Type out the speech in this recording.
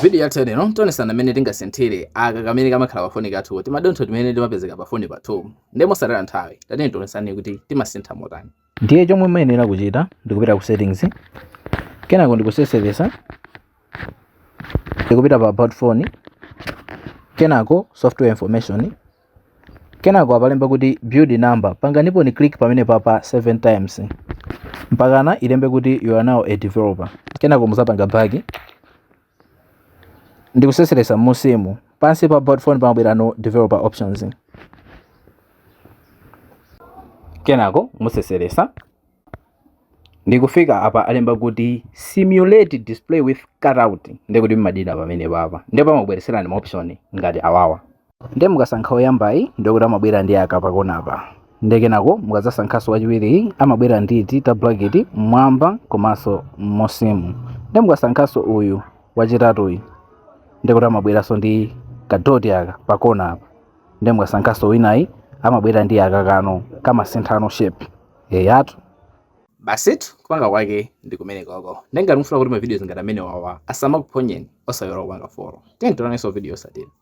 Video yathene no tonesana mene tingasenthile aka kamene kamakhala pafoni kathu kuti madontho timene timapezeka pafoni pathu ndemosarera nthawi tati tonesani kuti timasintha motani. Ndiye chomwe muyenera kuchita ndikupita ku settings, kenako ndikuseseresa, ndikupita pa about phone, kenako software information, kenako apalemba kuti build number, panganipo ni click pamene papa 7 times mpakana ilembe kuti you are now a developer. Kenako muzapanga bagi ndikuseseresa musimu pansi pa about phone pamabwera no developer options, kenako museseresa ndikufika apa alemba kuti simulate display with cutout, ndikuti mmadina pamene papa ndipo amabweresera ndi option ngati awawa. Ndi mukasankha oyambayi ndikuti amabwera ndi aka pakona apa, ndekenako mukazasankhaso wachiwiri amabwera ndi tita bracket mmwamba komanso musimu, ndi mukasankhaso uyu wachitatuyu ndikuti amabweraso ndi kadoti aka pakona apa, ndi mukasankhaso winayi amabwera ndi aka kano kamasinthano shape yeyatu. Basitu kupanga kwake ndikumene koko. Ndengati mufuna kuti ma videos ngati amene wawa asamakuphonyeni osayora kupanga follow. Tiye tione so video satini.